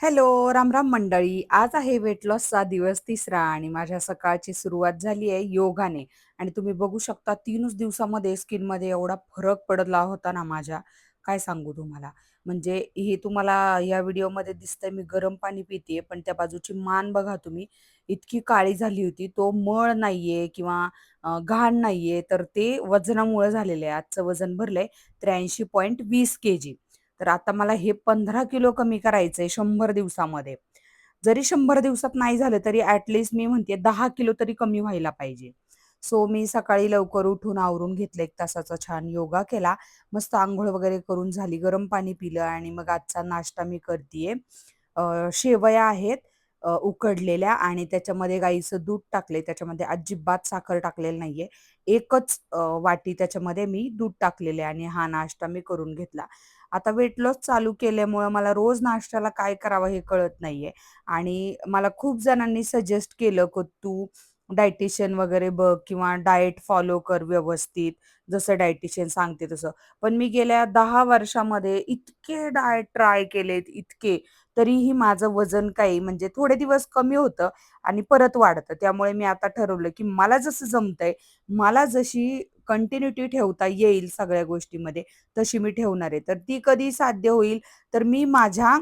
Hello, Ram Ram मंडळी. आज आहे वेट लॉसचा दिवस तिसरा आणि माझ्या सकाळची सुरुवात झाली आहे योगाने. आणि तुम्ही बघू शकता 3च दिवसामध्ये स्किनमध्ये एवढा फरक पडला होता ना माझ्या, काय सांगू तुम्हाला. म्हणजे हे तुम्हाला या व्हिडिओमध्ये दिसतंय मी गरम पाणी पितेय, पण त्या बाजूची मान बघा तुम्ही, इतकी काळी झाली होती. तो मळ नाहीये किंवा घाण नाहीये, तर ते वजनामुळे झालेलं आहे. आजचं वजन भरलंय 83.20 केजी. तर आता मला हे 15 किलो कमी करायचंय 100 दिवसामध्ये. जरी 100 दिवसात नाही झालं तरी ॲटलीस्ट मी म्हणते 10 किलो तरी कमी व्हायला पाहिजे. सो मी सकाळी लवकर उठून आवरून घेतलं, 1 तासाचा छान योगा केला. मस्त अंघोळ वगैरे करून झाली, गरम पाणी पिलं आणि मग आजचा नाश्ता मी करतीये. शेवया आहेत उकडलेल्या आणि त्याच्यामध्ये गाईचं दूध टाकलंय. त्याच्यामध्ये अजिबात साखर टाकलेली नाहीये. एकच वाटी त्याच्यामध्ये मी दूध टाकलेले आणि हा नाश्ता मी करून घेतला. आता वेट लॉस चालू केल्यामुळं मला रोज नाश्त्याला काय करावं हे कळत नाहीये आणि मला खूप जणांनी सजेस्ट केलं की तू डायटिशियन वगैरे बघ किंवा डाएट फॉलो कर व्यवस्थित, जसं डायटिशियन सांगते तसं. पण मी गेल्या 10 वर्षामध्ये इतके डाएट ट्राय केलेत, इतके, तरीही माझं वजन काही म्हणजे थोडे दिवस कमी होतं आणि परत वाढतं. त्यामुळे मी आता ठरवलं की मला जसं जमतंय, मला जशी कंटिन्यूटी ठेवता येईल सगळ्या गोष्टीमध्ये, तशी मी ठेवणार आहे. तर ती कधी साध्य होईल, तर मी माझ्या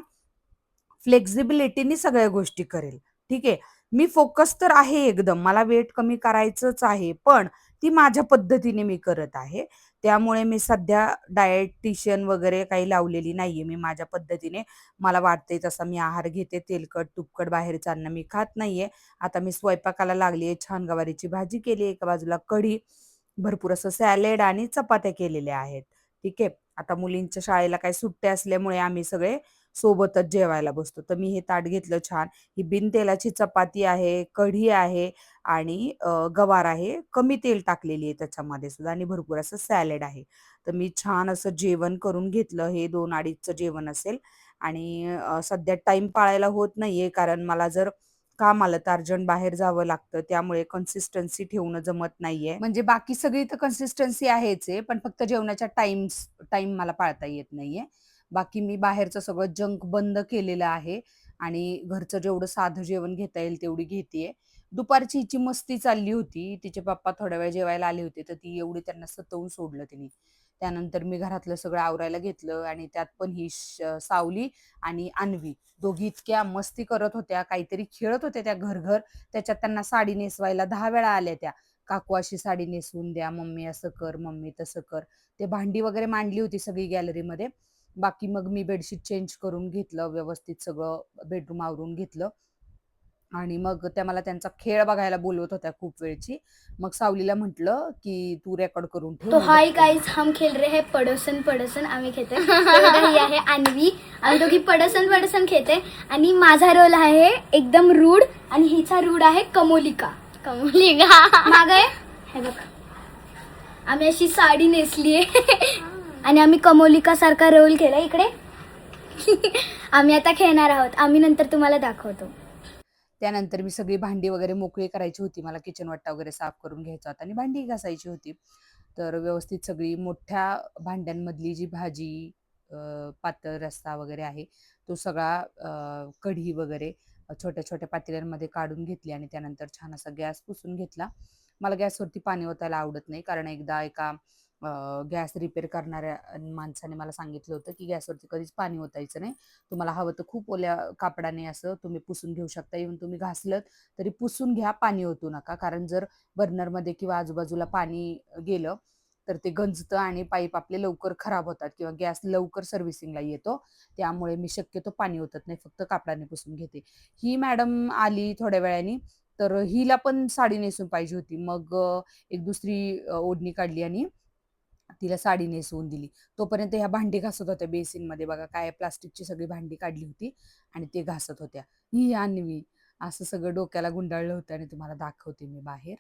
फ्लेक्सिबिलिटीनी सगळ्या गोष्टी करेल. ठीक आहे. मी फोकस तर आहे एकदम. मला वेट कमी करायचंच आहे, पण ती माझ्या पद्धतीने मी करत आहे. त्यामुळे मी सध्या डायटिशियन वगैरे काही लावलेली नाहीये. मी माझ्या पद्धतीने मला वाटतंय तसा मी आहार घेते. तेलकट, तुपकट बाहेरचं अन्न मी खात नाहीये. आता मी स्वयंपाकाला लागलीये. छान गवारीची भाजी केली, एका बाजूला कढी, भरपूर असं सॅलड आणि चपात्या केलेल्या आहेत. ठीक आहे. आता मुलींच्या शाळेला काही सुट्ट्या असल्यामुळे आम्ही सगळे सोबतच जेवायला बसतो. तर मी हे ताट घेतलं छान. ही बिनतेलाची चपाती आहे, कढी आहे आणि गवार आहे. कमी तेल टाकलेली आहे त्याच्यामध्ये सुद्धा आणि भरपूर असं सॅलड आहे. तर मी छान असं जेवण करून घेतलं. हे 2-2:30चं जेवण असेल आणि सध्या टाईम पाळायला होत नाहीये, कारण मला जर काम आलं तर अर्जंट बाहेर जावं लागतं. त्यामुळे कन्सिस्टन्सी ठेवणं जमत नाहीये. म्हणजे बाकी सगळी तर कन्सिस्टन्सी आहेच आहे, पण फक्त जेवणाच्या टाईम मला पाळता येत नाहीये. बाकी मी बाहेरचं सगळं जंक बंद केलेलं आहे आणि घरचं जेवढं साधं जेवण घेता येईल तेवढी घेतेय. दुपारची हिची मस्ती चालली होती. तिचे पप्पा थोड्या वेळ जेवायला आले होते, तर ती एवढी त्यांना सतवून सोडलं तिने. त्यानंतर मी घरातलं सगळं आवरायला घेतलं आणि त्यात पण ही सावली आणि अन्वी दोघी इतक्या मस्ती करत होत्या, काहीतरी खेळत होत्या त्या घर-घर. त्याच्यात त्यांना साडी नेसवायला 10 वेळा आल्या त्या. "काकू अशी साडी नेसवून द्या, मम्मी असं कर, मम्मी तसं कर." ते भांडी वगैरे मांडली होती सगळी गॅलरीमध्ये. बाकी मग मी बेडशीट चेंज करून घेतलं, व्यवस्थित सगळं बेडरूम आवरून घेतलं आणि मग त्या मला त्यांचा खेळ बघायला बोलवत होत्या खूप वेळची. मग सावलीला म्हटलं, की "तू रेकॉर्ड करून ठेव, तो मी हाय बघते." गाइस, हम खेल रहे हैं पडोसन पडोसन. आम्ही खेळतोय. तर बघा, ही आहे अन्वी. आम्ही दोघी पडोसन पडोसन खेळते आणि माझा रोल आहे एकदम रूड आणि हिचा रूड आहे कमोलिका. माग आहे हे बघ, आम्ही अशी साडी नेसलीये आणि आम्ही कमोलिका सारखा रोल केला इकडे. आम्ही आता खेळणार आहोत. आम्ही नंतर तुम्हाला दाखवतो. त्यानंतर मी सगळी भांडी वगैरे मोकळी करायची होती. मला किचन वाटा वगैरे साफ करून घ्यायचा होता आणि भांडी घासायची होती. तर व्यवस्थित सगळी मोठ्या भांड्यांमधली जी भाजी, पातळ रस्सा वगैरे आहे, तो सगळा कढी वगैरे छोट्या-छोट्या पातेल्यांमध्ये काढून घेतली आणि त्यानंतर छान असा गॅस पुसून घेतला. मला गॅसवरती पाणी ओतायला आवडत नाही, कारण एकदा एका गॅस रिपेअर करणाऱ्या माणसाने मला सांगितलं होतं, की गॅसवरती कधीच पाणी ओतायचं नाही. तुम्हाला हवं तर खूप ओल्या कापडाने असं तुम्ही पुसून घेऊ शकता. इव्हन तुम्ही घासलत तरी पुसून घ्या, पाणी ओतू नका. कारण जर बर्नरमध्ये किंवा आजूबाजूला पाणी गेलं तर ते गंजतं आणि पाईप आपले लवकर खराब होतात किंवा गॅस लवकर सर्व्हिसिंगला येतो. त्यामुळे मी शक्यतो पाणी ओतत नाही, फक्त कापडाने पुसून घेते. ही मॅडम आली थोड्या वेळाने, तर हिला पण साडी नेसून पाहिजे होती. मग एक दुसरी ओढणी काढली आणि तिला साडी नेसवून दिली. तोपर्यंत ह्या भांडी घासत होत्या बेसिनमध्ये, बघा काय प्लास्टिकची सगळी भांडी काढली होती आणि ते घासत होत्या. ही अन्वी, असं सगळं डोक्याला गुंडाळलं होतं आणि तुम्हाला दाखवते मी बाहेर.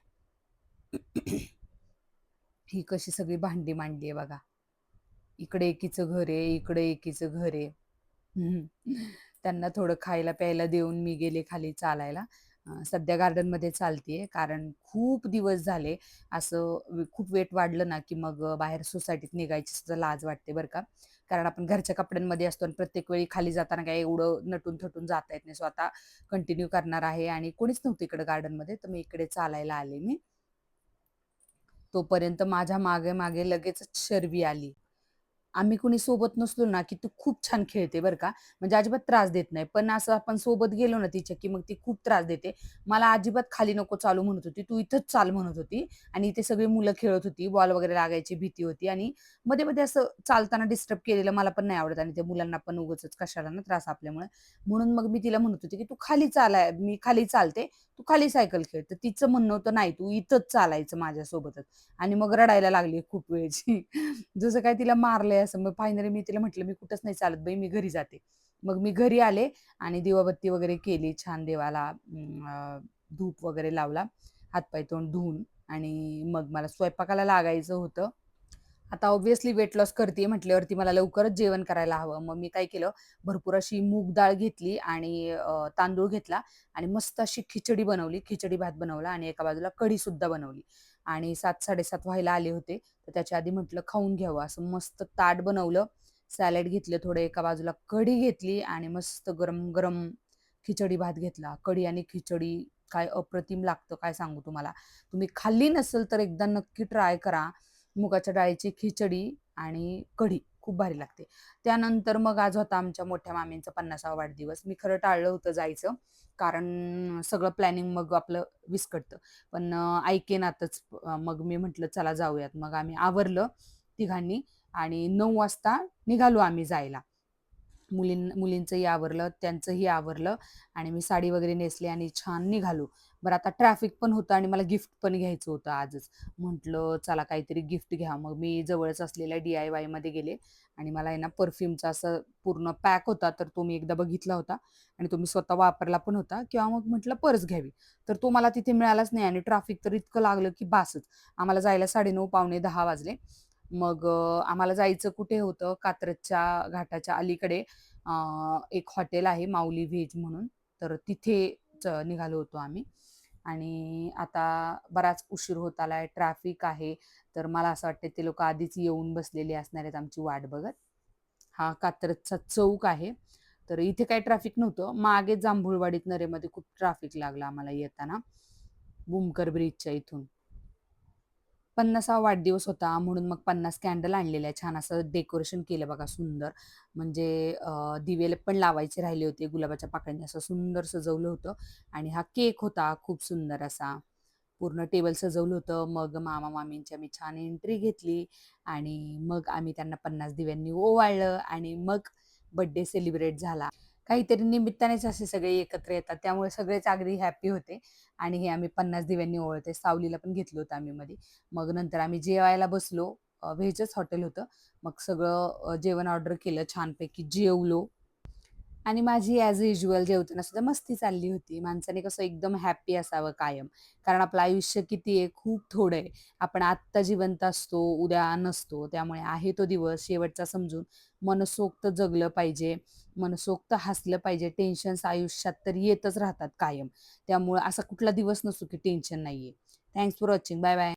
ही कशी सगळी भांडी मांडली आहे बघा. इकडे एकीचं घर आहे, इकडे एकीचं घर आहे. त्यांना थोडं खायला प्यायला देऊन मी गेले खाली चालायला. सध्या गार्डनमध्ये चालतेय, कारण खूप दिवस झाले असं खूप वेट वाढलं ना, की मग बाहेर सोसायटीत निघायची सुद्धा लाज वाटते बरं का. कारण आपण घरच्या कपड्यांमध्ये असतो आणि प्रत्येक वेळी खाली जाताना काय एवढं नटून थटून जाता येत नाही. सो आता कंटिन्यू करणार आहे आणि कोणीच नव्हतं इकडे गार्डनमध्ये, तर मी इकडे चालायला आले मी. तोपर्यंत माझ्या मागे मागे लगेचच शर्वी आली. आम्ही कुणी सोबत नसलो ना, की ती खूप छान खेळते बरं का. म्हणजे अजिबात त्रास देत नाही. पण असं आपण सोबत गेलो ना तिच्या, की मग ती खूप त्रास देते. मला अजिबात खाली नको चालू म्हणत होती. तू इथंच चाल म्हणत होती आणि इथे सगळी मुलं खेळत होती. बॉल वगैरे लागायची भीती होती आणि मध्ये-मध्ये असं चालताना डिस्टर्ब केलेलं मला पण नाही आवडत आणि त्या मुलांना पण उगाचच कशाला ना त्रास आपल्यामुळे. म्हणून मग मी तिला म्हणत होते, की "तू खाली चालाय मी खाली चालते, तू खाली सायकल खेळ." तर तिचं म्हणणं होतं, "नाही, तू इथंच चालायचं माझ्यासोबतच." आणि मग रडायला लागली खूप वेळची. जसं काय तिला मारलंय असं. मग फायनली मी तिला म्हटलं, "मी कुठंच नाही चालत बाई, मी घरी जाते." मग मी घरी आले आणि दिवाबत्ती वगैरे केली छान देवाला धूप वगैरे लावला, हातपाय तोंड धुवून आणि मग मला स्वयंपाकाला लागायचं होतं. आता ऑब्व्हियसली वेट लॉस करतीये म्हटल्यावरती मला लवकरच जेवण करायला हवं. मग मी काय केलं, भरपूर अशी मूग डाळ घेतली आणि तांदूळ घेतला आणि मस्त अशी खिचडी बनवली. खिचडी भात बनवला आणि एका बाजूला कढीसुद्धा बनवली आणि 7:00-7:30 व्हायला आले होते. तर त्याच्या आधी म्हटलं खाऊन घ्यावं. असं मस्त ताट बनवलं, सॅलड घेतलं थोडं, एका बाजूला कढी घेतली आणि मस्त गरम-गरम खिचडी भात घेतला. कढी आणि खिचडी काय अप्रतिम लागतं, काय सांगू तुम्हाला. तुम्ही खाल्ली नसेल तर एकदा नक्की ट्राय करा. मुगाच्या डाळीची खिचडी आणि कढी खूप भारी लागते. त्यानंतर मग आज होता आमच्या मोठ्या मामींचा 50वा वाढदिवस. मी खरं टाळलं होतं जायचं, कारण सगळं प्लॅनिंग मग आपलं विस्कटतं. पण ऐकेनातच मग मी म्हटलं चला जाऊयात. मग आम्ही आवरलं तिघांनी आणि 9 वाजता निघालो आम्ही जायला. मुलींचंही आवरलं, त्यांचंही आवरलं आणि मी साडी वगैरे नेसली आणि छान निघालो. बरं आता ट्रॅफिक पण होतं आणि मला गिफ्ट पण घ्यायचं होतं आजच. म्हटलं चला काहीतरी गिफ्ट घ्या. मग मी जवळच असलेल्या DIYमध्ये गेले आणि मला आहे ना परफ्यूमचा असं पूर्ण पॅक होता, तर तो मी एकदा बघितला होता आणि तो मी स्वतः वापरला पण होता किंवा मग म्हटलं पर्स घ्यावी. तर तो मला तिथे मिळालाच नाही आणि ट्रॅफिक तर इतकं लागलं की बासच. आम्हाला जायला 9:30 पावणे 10 वाजले. मग आम्हाला जायचं कुठे होतं, कात्रजच्या घाटाच्या अलीकडे एक हॉटेल आहे माऊली व्हेज म्हणून. तर तिथेच निघालो होतो आम्ही आणि आता बराच उशीर होत आलाय, ट्रॅफिक आहे. तर मला असं वाटतं ते लोकं आधीच येऊन बसलेले असणार आहेत आमची वाट बघत. हा कात्रजचा चौक आहे. तर इथे काही ट्रॅफिक नव्हतं. मागे जांभुळवाडीत नरेमध्ये खूप ट्रॅफिक लागला आम्हाला येताना, भूमकर ब्रिजच्या इथून. 50वा वाढदिवस होता म्हणून मग 50 कॅन्डल आणलेल्या. छान असं डेकोरेशन केलं बघा सुंदर. म्हणजे दिवे पण लावायचे राहिले होते. गुलाबाच्या पाकळ्यांनी असं सुंदर सजवलं होतं आणि हा केक होता खूप सुंदर असा. पूर्ण टेबल सजवलं होतं. मग मामा-मामींची आम्ही छान एंट्री घेतली आणि मग आम्ही त्यांना 50 दिव्यांनी ओवाळलं आणि मग बर्थडे सेलिब्रेट झाला. काहीतरी निमित्तानेच असे सगळे एकत्र येतात. त्यामुळे सगळेच अगदी हॅपी होते आणि हे आम्ही 50 दिव्यांनी ओवाळते. सावलीला पण घेतलं होतं आम्ही मध्ये. मग नंतर आम्ही जेवायला बसलो. व्हेजच हॉटेल होतं. मग सगळं जेवण ऑर्डर केलं. छानपैकी जेवलो. आणि माझी ॲज युजुअल जेवताना सुद्धा मस्ती चालली होती. माणसाने कसं एकदम हॅपी असावं कायम. कारण आपलं आयुष्य किती आहे, खूप थोडं आहे. आपण आत्ता जिवंत असतो, उद्या नसतो. त्यामुळे आहे तो दिवस शेवटचा समजून मनसोक्त जगलं पाहिजे, मनसोक्त हसलं पाहिजे. टेन्शन्स आयुष्यात तर येतच राहतात कायम. त्यामुळे असा कुठला दिवस नसतो की टेन्शन नाहीये. Thanks for watching. Bye bye.